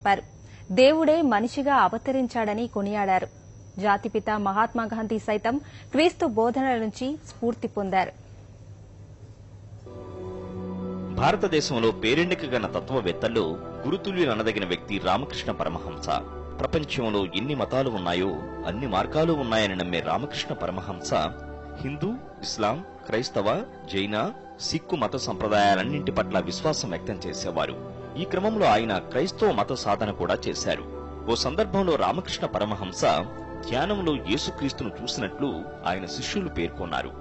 చెప్పారు. దేవుడే మనిషిగా అవతరించాడని కొనియాడారు. జాతిపిత మహాత్మాగాంధీ సైతం క్రీస్తు బోధనల నుంచి స్ఫూర్తి పొందారు. భారతదేశంలో పేరెన్నికగన్న తత్వవేత్తల్లో గురుతుల్యులనదగిన వ్యక్తి రామకృష్ణ పరమహంస. ప్రపంచంలో ఎన్ని మతాలు ఉన్నాయో అన్ని మార్గాలు ఉన్నాయని నమ్మే రామకృష్ణ పరమహంస హిందూ, ఇస్లాం, క్రైస్తవ, జైన, సిక్కు మత సంప్రదాయాలన్నింటి పట్ల విశ్వాసం వ్యక్తం చేసేవారు. ఈ క్రమంలో ఆయన క్రైస్తవ మత సాధన కూడా చేశారు. ఓ సందర్భంలో రామకృష్ణ పరమహంస ధ్యానంలో యేసుక్రీస్తును చూసినట్లు ఆయన శిష్యులు పేర్కొన్నారు.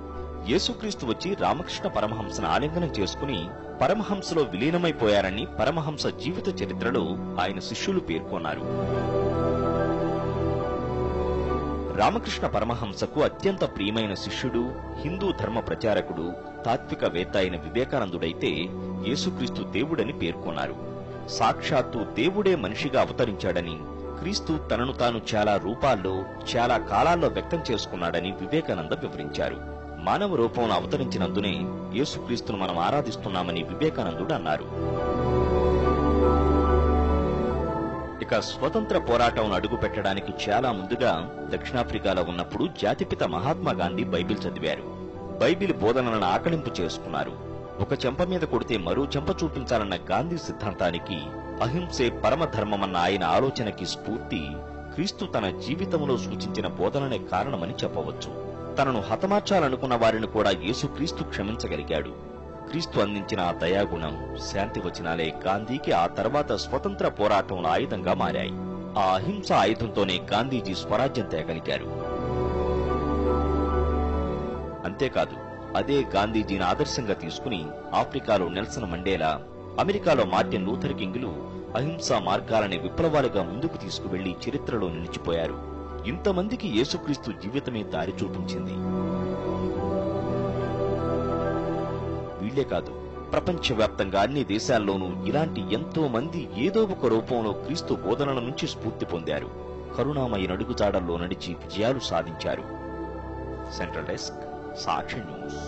యేసుక్రీస్తు వచ్చి రామకృష్ణ పరమహంసను ఆలింగనం చేసుకుని పరమహంసలో విలీనమైపోయారని పరమహంస జీవిత చరిత్రలో ఆయన శిష్యులు పేర్కొన్నారు. రామకృష్ణ పరమహంసకు అత్యంత ప్రియమైన శిష్యుడు, హిందూ ధర్మ ప్రచారకుడు, తాత్వికవేత్త అయిన వివేకానందుడైతే యేసుక్రీస్తు దేవుడని పేర్కొన్నారు. సాక్షాత్తు దేవుడే మనిషిగా అవతరించాడని, క్రీస్తు తనను తాను చాలా రూపాల్లో, చాలా కాలాల్లో వ్యక్తం చేసుకున్నాడని వివేకానంద వివరించారు. మానవ రూపంలో అవతరించినందునే యేసుక్రీస్తును మనం ఆరాధిస్తున్నామని వివేకానందుడు అన్నారు. ఇక స్వతంత్ర పోరాటం అడుగుపెట్టడానికి చాలా ముందుగా దక్షిణాఫ్రికాలో ఉన్నప్పుడు జాతిపిత మహాత్మాగాంధీ బైబిల్ చదివారు. బైబిల్ బోధనలను ఆకలింపు చేసుకున్నారు. ఒక చెంప మీద కొడితే మరో చెంప చూపించాలన్న గాంధీ సిద్ధాంతానికి, అహింసే పరమధర్మమన్న ఆయన ఆలోచనకి స్ఫూర్తి క్రీస్తు తన జీవితంలో సూచించిన బోధననే కారణమని చెప్పవచ్చు. తనను హతమార్చాలనుకున్న వారిని కూడా యేసుక్రీస్తు క్షమించగలిగాడు. క్రీస్తు అందించిన ఆ దయాగుణం, శాంతి వచనాలే గాంధీకి ఆ తర్వాత స్వతంత్ర పోరాటంలో ఆయుధంగా మారాయి. ఆ అహింస ఆయుధంతోనే గాంధీజీ స్వరాజ్యం తేగలిగారు. అంతేకాదు, అదే గాంధీజీని ఆదర్శంగా తీసుకుని ఆఫ్రికాలో నెల్సన్ మండేలా, అమెరికాలో మార్టిన్ లూథర్ కింగ్లు అహింసా మార్గాలనే విప్లవాలుగా ముందుకు తీసుకువెళ్లి చరిత్రలో నిలిచిపోయారు. ఇంతమందికి యేసుక్రీస్తు జీవితమే దారి చూపించింది. వీళ్లే కాదు, ప్రపంచవ్యాప్తంగా అన్ని దేశాల్లోనూ ఇలాంటి ఎంతో మంది ఏదో ఒక రూపంలో క్రీస్తు బోధనల నుంచి స్ఫూర్తి పొందారు. కరుణామయ నడుగుజాడల్లో నడిచి విజయాలు సాధించారు. Central desk, Sakshi news.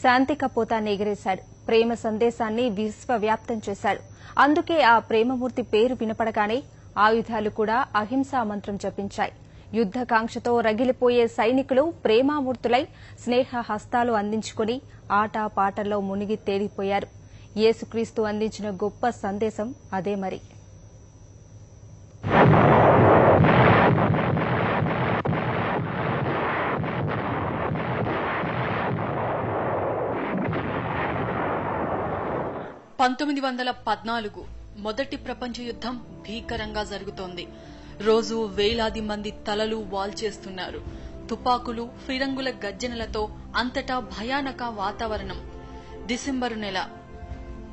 శాంతి కపోతాన్ని ఎగిరేశాడు. ప్రేమ సందేశాన్ని విశ్వవ్యాప్తం చేశాడు. అందుకే ఆ ప్రేమమూర్తి పేరు వినపడగానే ఆయుధాలు కూడా అహింసా మంత్రం జపించాయి. యుద్దకాంక్షతో రగిలిపోయే సైనికులు ప్రేమామూర్తులై స్నేహ హస్తాలు అందించుకుని ఆట పాటల్లో మునిగి తేలిపోయారు. యేసుక్రీస్తు అందించిన గొప్ప సందేశం అదే మరి. మొదటి ప్రపంచ యుద్ధం భీకరంగా జరుగుతోంది. రోజు వేలాది మంది తలలు వాల్చేస్తున్నారు. తుపాకులు, ఫిరంగుల గర్జనలతో అంతటా భయానక వాతావరణం. డిసెంబరు నెల.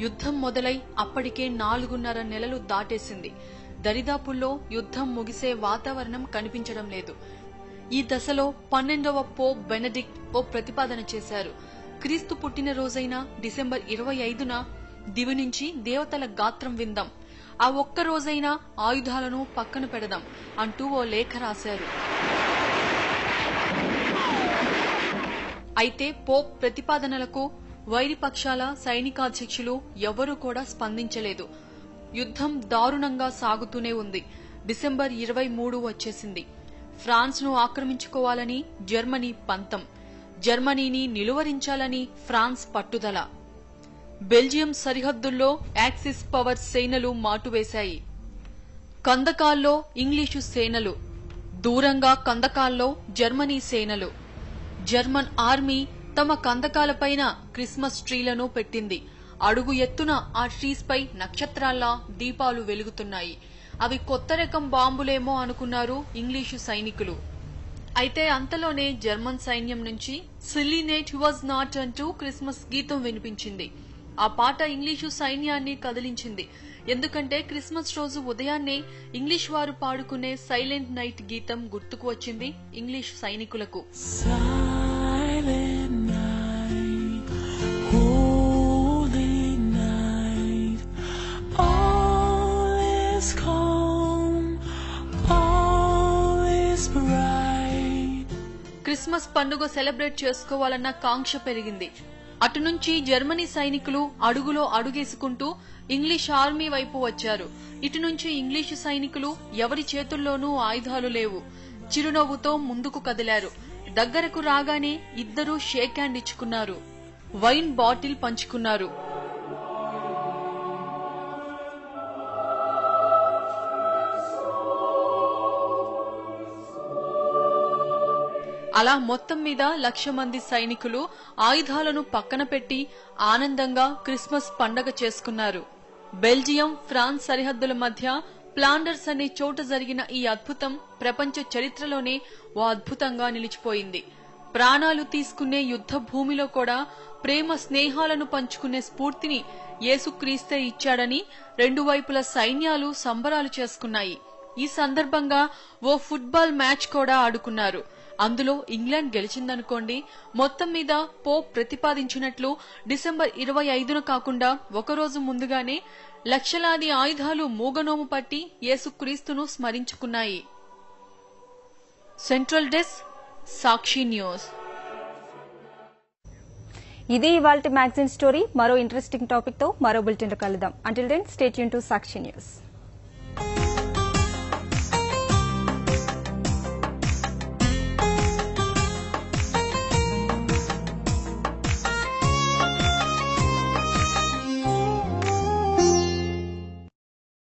యుద్ధం మొదలై అప్పటికే 4.5 నెలలు దాటేసింది. దరిదాపుల్లో యుద్ధం ముగిసే వాతావరణం కనిపించడం లేదు. ఈ దశలో 12వ పోప్ బెనడిక్ట్ ఓ ప్రతిపాదన చేశారు. క్రీస్తు పుట్టినరోజైన డిసెంబర్ 25న దివి నుంచి దేవతల గాత్రం విందాం, ఆ ఒక్క రోజైనా ఆయుధాలను పక్కన పెడదాం అంటూ ఓ లేఖ రాశారు. అయితే పోప్ ప్రతిపాదనలకు వైరిపక్షాల సైనికాధ్యక్షులు ఎవరూ కూడా స్పందించలేదు. యుద్ధం దారుణంగా సాగుతూనే ఉంది. డిసెంబర్ 23 వచ్చేసింది. ఫ్రాన్స్ ను ఆక్రమించుకోవాలని జర్మనీ పంతం, జర్మనీని నిలువరించాలని ఫ్రాన్స్ పట్టుదల. బెల్జియం సరిహద్దుల్లో యాక్సిస్ పవర్ సేనలు మాటువేశాయి. కందకాల్లో ఇంగ్లీషు సేనలు, దూరంగా కందకాల్లో జర్మనీ సేనలు. జర్మన్ ఆర్మీ తమ కందకాలపైన క్రిస్మస్ ట్రీలను పెట్టింది. అడుగు ఎత్తున ఆ ట్రీస్ పై నక్షత్రాల్లా దీపాలు వెలుగుతున్నాయి. అవి కొత్త రకం బాంబులేమో అనుకున్నారు ఇంగ్లీషు సైనికులు. అయితే అంతలోనే జర్మన్ సైన్యం నుంచి సిల్లీ నైట్ వాజ్ నాట్ అంటూ క్రిస్మస్ గీతం వినిపించింది. ఆ పాట ఇంగ్లీషు సైన్యాన్ని కదిలించింది. ఎందుకంటే క్రిస్మస్ రోజు ఉదయాన్నే ఇంగ్లీష్ వారు పాడుకునే సైలెంట్ నైట్ గీతం గుర్తుకు వచ్చింది ఇంగ్లీష్ సైనికులకు. క్రిస్మస్ పండుగ సెలబ్రేట్ చేసుకోవాలన్న కాంక్ష పెరిగింది. అటునుంచి జర్మనీ సైనికులు అడుగులో అడుగేసుకుంటూ ఇంగ్లీష్ ఆర్మీ వైపు వచ్చారు. ఇటు నుంచి ఇంగ్లీషు సైనికులు ఎవరి చేతుల్లోనూ ఆయుధాలు లేవు. చిరునవ్వుతో ముందుకు కదిలారు. దగ్గరకు రాగానే ఇద్దరూ షేక్ హ్యాండ్ ఇచ్చుకున్నారు. వైన్ బాటిల్ పంచుకున్నారు. అలా మొత్తం మీద 1,00,000 మంది సైనికులు ఆయుధాలను పక్కన పెట్టి ఆనందంగా క్రిస్మస్ పండగ చేసుకున్నారు. బెల్జియం, ఫ్రాన్స్ సరిహద్దుల మధ్య ఫ్లాండర్స్ అనే చోట జరిగిన ఈ అద్భుతం ప్రపంచ చరిత్రలోనే ఓ అద్భుతంగా నిలిచిపోయింది. ప్రాణాలు తీసుకునే యుద్ధ భూమిలో కూడా ప్రేమ స్నేహాలను పంచుకునే స్ఫూర్తిని యేసుక్రీస్తే ఇచ్చాడని రెండు వైపుల సైన్యాలు సంబరాలు చేసుకున్నాయి. ఈ సందర్భంగా ఓ ఫుట్బాల్ మ్యాచ్ కూడా ఆడుకున్నారు. అందులో ఇంగ్లాండ్ గెలిచిందనుకోండి. మొత్తం మీద పోప్ ప్రతిపాదించినట్లు డిసెంబర్ 25న కాకుండా ఒకరోజు ముందుగానే లక్షలాది ఆయుధాలు మూగనోము పట్టి యేసుక్రీస్తును స్మరించుకున్నాయి. Central desk, Sakshi news. ఇది ఇవాల్టి మ్యాగజైన్ స్టోరీ. మరో ఇంట్రెస్టింగ్ టాపిక్ తో మరో బులెటిన్ లో కలుద్దాం. Until then stay tune to Sakshi news.